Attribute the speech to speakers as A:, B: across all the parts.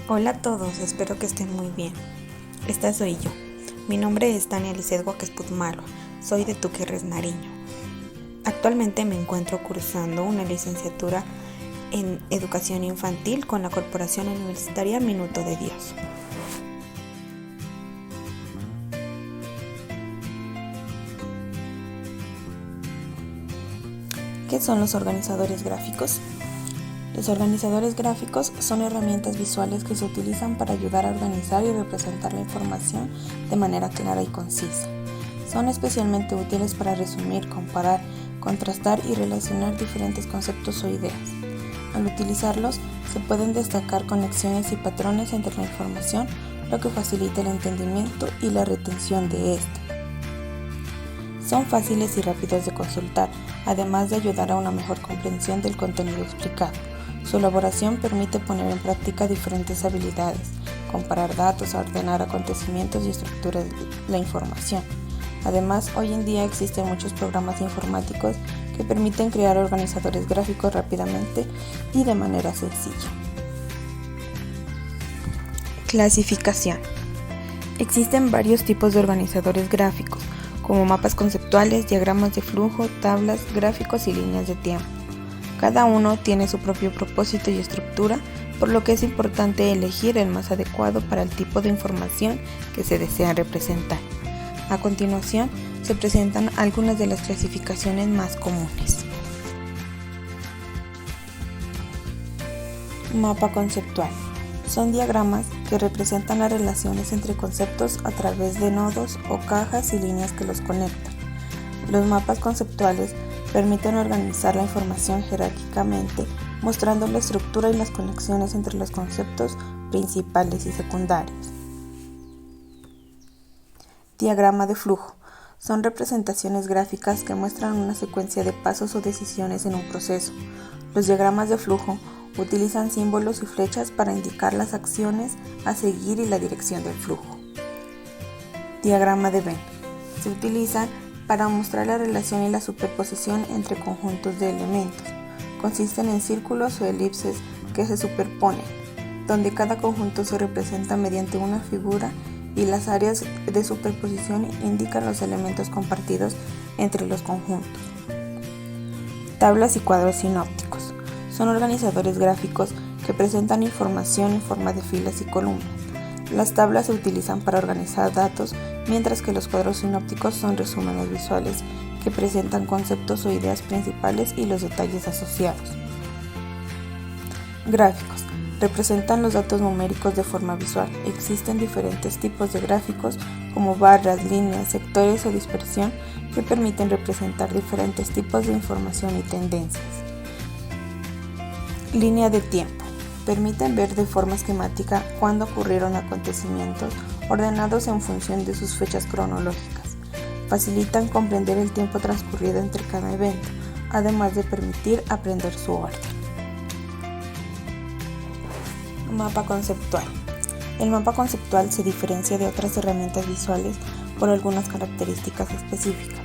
A: Hola a todos, espero que estén muy bien. Esta soy yo. Mi nombre es Tania Lizeth Guáquez Putumalua, soy de Tuquerres, Nariño. Actualmente me encuentro cursando una licenciatura en Educación Infantil con la Corporación Universitaria Minuto de Dios. ¿Qué son los organizadores gráficos? Los organizadores gráficos son herramientas visuales que se utilizan para ayudar a organizar y representar la información de manera clara y concisa. Son especialmente útiles para resumir, comparar, contrastar y relacionar diferentes conceptos o ideas. Al utilizarlos, se pueden destacar conexiones y patrones entre la información, lo que facilita el entendimiento y la retención de esta. Son fáciles y rápidos de consultar, además de ayudar a una mejor comprensión del contenido explicado. Su elaboración permite poner en práctica diferentes habilidades, comparar datos, ordenar acontecimientos y estructurar la información. Además, hoy en día existen muchos programas informáticos que permiten crear organizadores gráficos rápidamente y de manera sencilla. Clasificación. Existen varios tipos de organizadores gráficos, como mapas conceptuales, diagramas de flujo, tablas, gráficos y líneas de tiempo. Cada uno tiene su propio propósito y estructura, por lo que es importante elegir el más adecuado para el tipo de información que se desea representar. A continuación, se presentan algunas de las clasificaciones más comunes. Mapa conceptual. Son diagramas que representan las relaciones entre conceptos a través de nodos o cajas y líneas que los conectan. Los mapas conceptuales permiten organizar la información jerárquicamente, mostrando la estructura y las conexiones entre los conceptos principales y secundarios. Diagrama de flujo. Son representaciones gráficas que muestran una secuencia de pasos o decisiones en un proceso. Los diagramas de flujo utilizan símbolos y flechas para indicar las acciones a seguir y la dirección del flujo. Diagrama de Venn. Se utiliza para mostrar la relación y la superposición entre conjuntos de elementos. Consisten en círculos o elipses que se superponen, donde cada conjunto se representa mediante una figura y las áreas de superposición indican los elementos compartidos entre los conjuntos. Tablas y cuadros sinópticos. Son organizadores gráficos que presentan información en forma de filas y columnas. Las tablas se utilizan para organizar datos, mientras que los cuadros sinópticos son resúmenes visuales que presentan conceptos o ideas principales y los detalles asociados. Gráficos. Representan los datos numéricos de forma visual. Existen diferentes tipos de gráficos como barras, líneas, sectores o dispersión que permiten representar diferentes tipos de información y tendencias. Línea de tiempo. Permiten ver de forma esquemática cuándo ocurrieron acontecimientos ordenados en función de sus fechas cronológicas. Facilitan comprender el tiempo transcurrido entre cada evento, además de permitir aprender su orden. Mapa conceptual. El mapa conceptual se diferencia de otras herramientas visuales por algunas características específicas.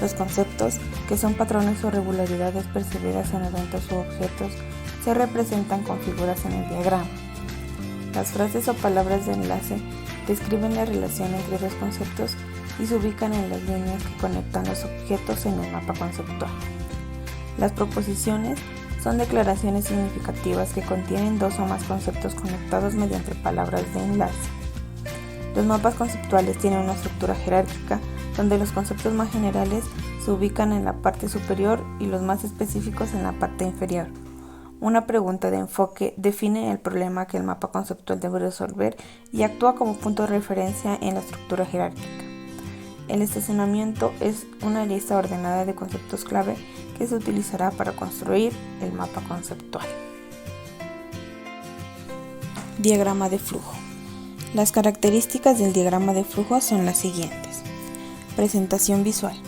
A: Los conceptos, que son patrones o regularidades percibidas en eventos u objetos, se representan con figuras en el diagrama. Las frases o palabras de enlace describen la relación entre dos conceptos y se ubican en las líneas que conectan los objetos en el mapa conceptual. Las proposiciones son declaraciones significativas que contienen dos o más conceptos conectados mediante palabras de enlace. Los mapas conceptuales tienen una estructura jerárquica donde los conceptos más generales se ubican en la parte superior y los más específicos en la parte inferior. Una pregunta de enfoque define el problema que el mapa conceptual debe resolver y actúa como punto de referencia en la estructura jerárquica. El estacionamiento es una lista ordenada de conceptos clave que se utilizará para construir el mapa conceptual. Diagrama de flujo. Las características del diagrama de flujo son las siguientes. Presentación visual.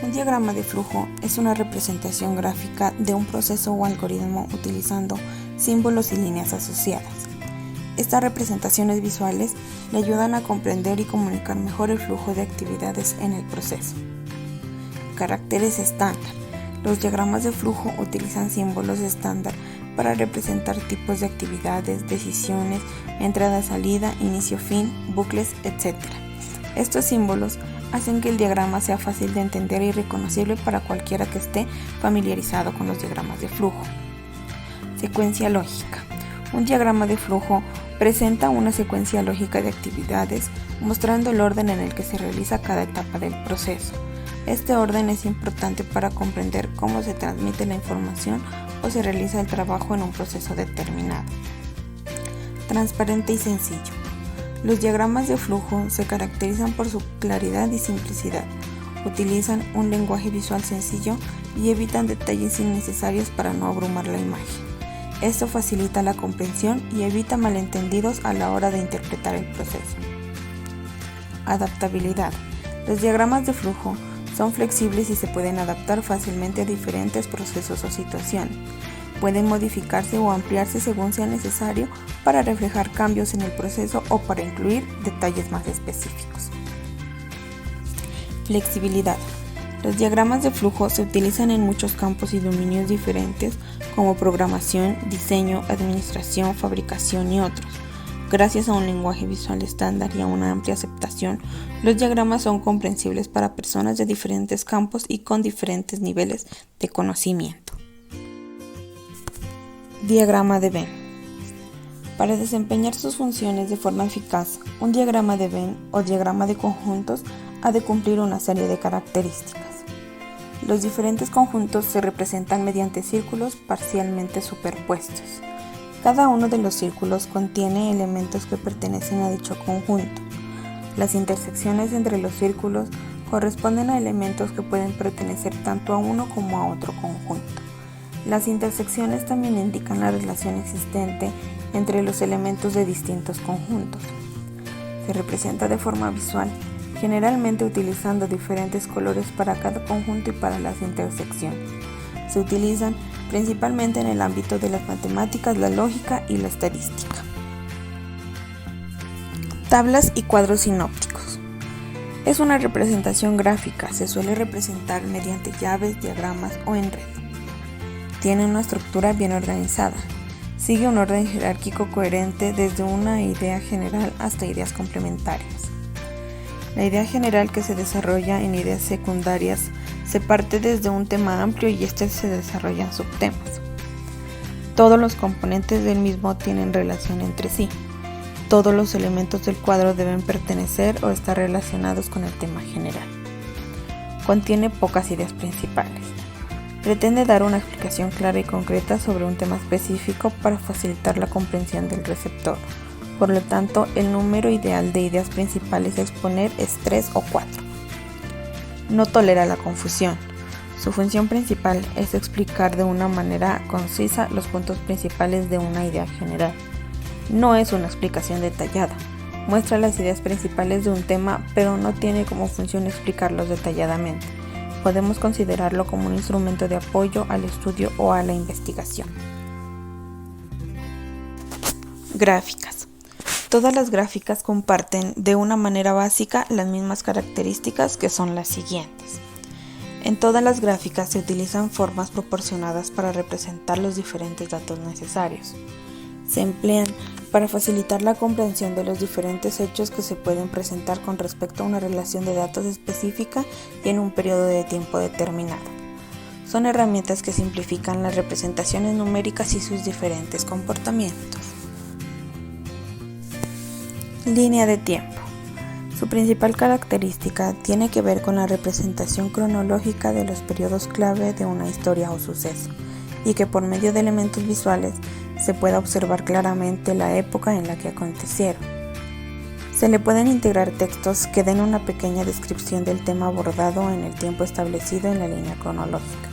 A: Un diagrama de flujo es una representación gráfica de un proceso o algoritmo utilizando símbolos y líneas asociadas. Estas representaciones visuales le ayudan a comprender y comunicar mejor el flujo de actividades en el proceso. Caracteres estándar. Los diagramas de flujo utilizan símbolos estándar para representar tipos de actividades, decisiones, entrada-salida, inicio-fin, bucles, etc. Estos símbolos hacen que el diagrama sea fácil de entender y reconocible para cualquiera que esté familiarizado con los diagramas de flujo. Secuencia lógica. Un diagrama de flujo presenta una secuencia lógica de actividades, mostrando el orden en el que se realiza cada etapa del proceso. Este orden es importante para comprender cómo se transmite la información o se realiza el trabajo en un proceso determinado. Transparente y sencillo. Los diagramas de flujo se caracterizan por su claridad y simplicidad. Utilizan un lenguaje visual sencillo y evitan detalles innecesarios para no abrumar la imagen. Esto facilita la comprensión y evita malentendidos a la hora de interpretar el proceso. Adaptabilidad. Los diagramas de flujo son flexibles y se pueden adaptar fácilmente a diferentes procesos o situaciones. Pueden modificarse o ampliarse según sea necesario para reflejar cambios en el proceso o para incluir detalles más específicos. Flexibilidad. Los diagramas de flujo se utilizan en muchos campos y dominios diferentes como programación, diseño, administración, fabricación y otros. Gracias a un lenguaje visual estándar y a una amplia aceptación, los diagramas son comprensibles para personas de diferentes campos y con diferentes niveles de conocimiento. Diagrama de Venn. Para desempeñar sus funciones de forma eficaz, un diagrama de Venn o diagrama de conjuntos ha de cumplir una serie de características. Los diferentes conjuntos se representan mediante círculos parcialmente superpuestos. Cada uno de los círculos contiene elementos que pertenecen a dicho conjunto. Las intersecciones entre los círculos corresponden a elementos que pueden pertenecer tanto a uno como a otro conjunto. Las intersecciones también indican la relación existente entre los elementos de distintos conjuntos. Se representa de forma visual, generalmente utilizando diferentes colores para cada conjunto y para las intersecciones. Se utilizan principalmente en el ámbito de las matemáticas, la lógica y la estadística. Tablas y cuadros sinópticos. Es una representación gráfica, se suele representar mediante llaves, diagramas o en red. Tiene una estructura bien organizada. Sigue un orden jerárquico coherente desde una idea general hasta ideas complementarias. La idea general que se desarrolla en ideas secundarias se parte desde un tema amplio y este se desarrolla en subtemas. Todos los componentes del mismo tienen relación entre sí. Todos los elementos del cuadro deben pertenecer o estar relacionados con el tema general. Contiene pocas ideas principales. Pretende dar una explicación clara y concreta sobre un tema específico para facilitar la comprensión del receptor. Por lo tanto, el número ideal de ideas principales a exponer es 3 o 4. No tolera la confusión. Su función principal es explicar de una manera concisa los puntos principales de una idea general. No es una explicación detallada. Muestra las ideas principales de un tema, pero no tiene como función explicarlos detalladamente. Podemos considerarlo como un instrumento de apoyo al estudio o a la investigación. Gráficas. Todas las gráficas comparten de una manera básica las mismas características que son las siguientes. En todas las gráficas se utilizan formas proporcionadas para representar los diferentes datos necesarios. Se emplean para facilitar la comprensión de los diferentes hechos que se pueden presentar con respecto a una relación de datos específica y en un periodo de tiempo determinado. Son herramientas que simplifican las representaciones numéricas y sus diferentes comportamientos. Línea de tiempo. Su principal característica tiene que ver con la representación cronológica de los periodos clave de una historia o suceso, y que por medio de elementos visuales se pueda observar claramente la época en la que acontecieron. Se le pueden integrar textos que den una pequeña descripción del tema abordado en el tiempo establecido en la línea cronológica,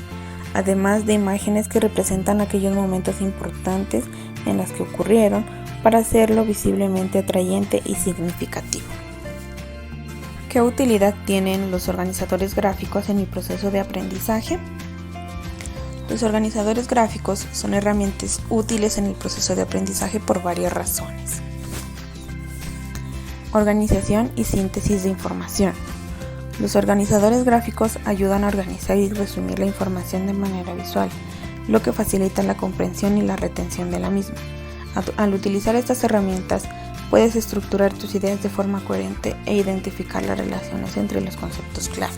A: además de imágenes que representan aquellos momentos importantes en los que ocurrieron para hacerlo visiblemente atrayente y significativo. ¿Qué utilidad tienen los organizadores gráficos en mi proceso de aprendizaje? Los organizadores gráficos son herramientas útiles en el proceso de aprendizaje por varias razones. Organización y síntesis de información. Los organizadores gráficos ayudan a organizar y resumir la información de manera visual. lo que facilita la comprensión y la retención de la misma. Al utilizar estas herramientas, puedes estructurar tus ideas de forma coherente e identificar las relaciones entre los conceptos clave.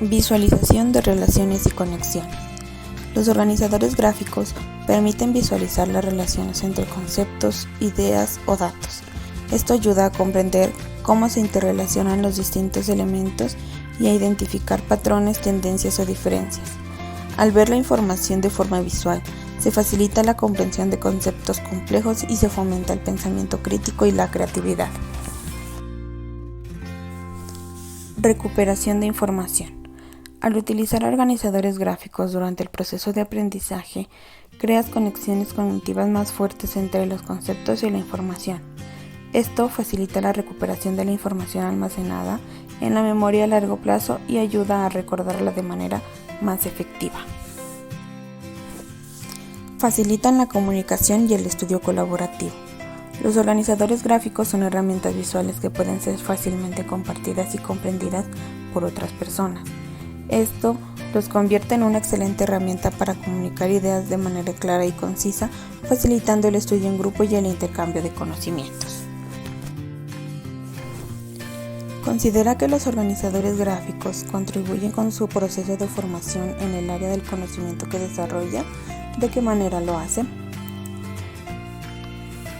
A: Visualización de relaciones y conexiones. Los organizadores gráficos permiten visualizar las relaciones entre conceptos, ideas o datos. Esto ayuda a comprender cómo se interrelacionan los distintos elementos y a identificar patrones, tendencias o diferencias. Al ver la información de forma visual, se facilita la comprensión de conceptos complejos y se fomenta el pensamiento crítico y la creatividad. Recuperación de información. Al utilizar organizadores gráficos durante el proceso de aprendizaje, creas conexiones cognitivas más fuertes entre los conceptos y la información. Esto facilita la recuperación de la información almacenada en la memoria a largo plazo y ayuda a recordarla de manera más efectiva. Facilitan la comunicación y el estudio colaborativo. Los organizadores gráficos son herramientas visuales que pueden ser fácilmente compartidas y comprendidas por otras personas. Esto los convierte en una excelente herramienta para comunicar ideas de manera clara y concisa, facilitando el estudio en grupo y el intercambio de conocimientos. Considera que los organizadores gráficos contribuyen con su proceso de formación en el área del conocimiento que desarrolla. ¿De qué manera lo hacen?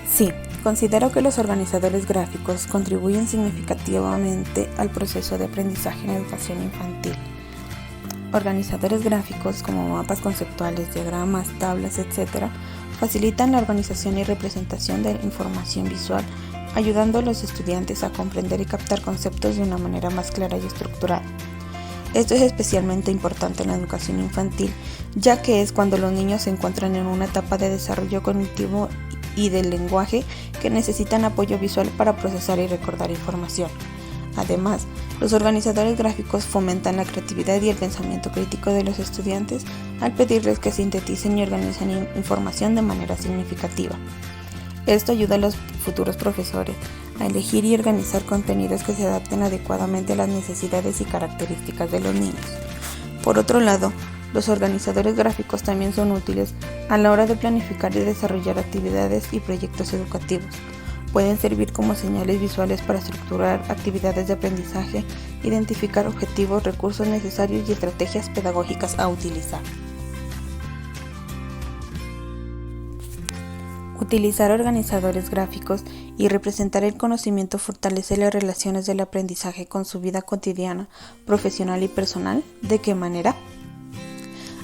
A: Sí, considero que los organizadores gráficos contribuyen significativamente al proceso de aprendizaje en educación infantil. Organizadores gráficos como mapas conceptuales, diagramas, tablas, etc., facilitan la organización y representación de información visual, ayudando a los estudiantes a comprender y captar conceptos de una manera más clara y estructurada. Esto es especialmente importante en la educación infantil, ya que es cuando los niños se encuentran en una etapa de desarrollo cognitivo y del lenguaje que necesitan apoyo visual para procesar y recordar información. Además, los organizadores gráficos fomentan la creatividad y el pensamiento crítico de los estudiantes al pedirles que sinteticen y organicen información de manera significativa. Esto ayuda a los futuros profesores a elegir y organizar contenidos que se adapten adecuadamente a las necesidades y características de los niños. Por otro lado, los organizadores gráficos también son útiles a la hora de planificar y desarrollar actividades y proyectos educativos. Pueden servir como señales visuales para estructurar actividades de aprendizaje, identificar objetivos, recursos necesarios y estrategias pedagógicas a utilizar. Utilizar organizadores gráficos y representar el conocimiento fortalece las relaciones del aprendizaje con su vida cotidiana, profesional y personal. ¿De qué manera?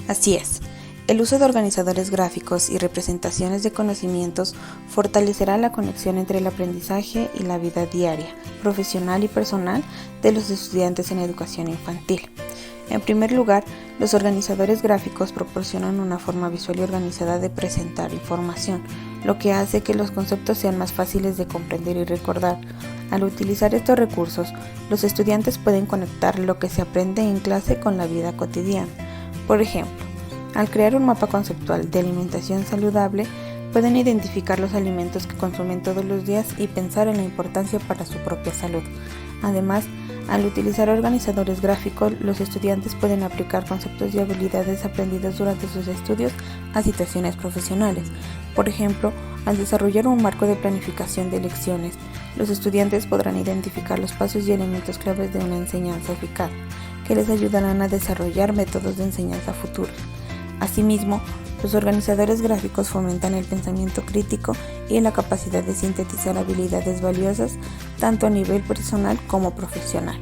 A: Así es. El uso de organizadores gráficos y representaciones de conocimientos fortalecerá la conexión entre el aprendizaje y la vida diaria, profesional y personal de los estudiantes en educación infantil. En primer lugar, los organizadores gráficos proporcionan una forma visual y organizada de presentar información, lo que hace que los conceptos sean más fáciles de comprender y recordar. Al utilizar estos recursos, los estudiantes pueden conectar lo que se aprende en clase con la vida cotidiana. Por ejemplo, al crear un mapa conceptual de alimentación saludable, pueden identificar los alimentos que consumen todos los días y pensar en la importancia para su propia salud. Además, al utilizar organizadores gráficos, los estudiantes pueden aplicar conceptos y habilidades aprendidas durante sus estudios a situaciones profesionales. Por ejemplo, al desarrollar un marco de planificación de lecciones, los estudiantes podrán identificar los pasos y elementos claves de una enseñanza eficaz, que les ayudarán a desarrollar métodos de enseñanza futuros. Asimismo, los organizadores gráficos fomentan el pensamiento crítico y la capacidad de sintetizar habilidades valiosas tanto a nivel personal como profesional.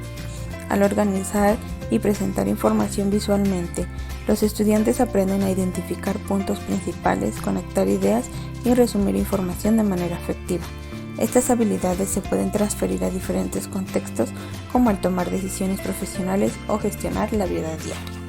A: Al organizar y presentar información visualmente, los estudiantes aprenden a identificar puntos principales, conectar ideas y resumir información de manera efectiva. Estas habilidades se pueden transferir a diferentes contextos, como al tomar decisiones profesionales o gestionar la vida diaria.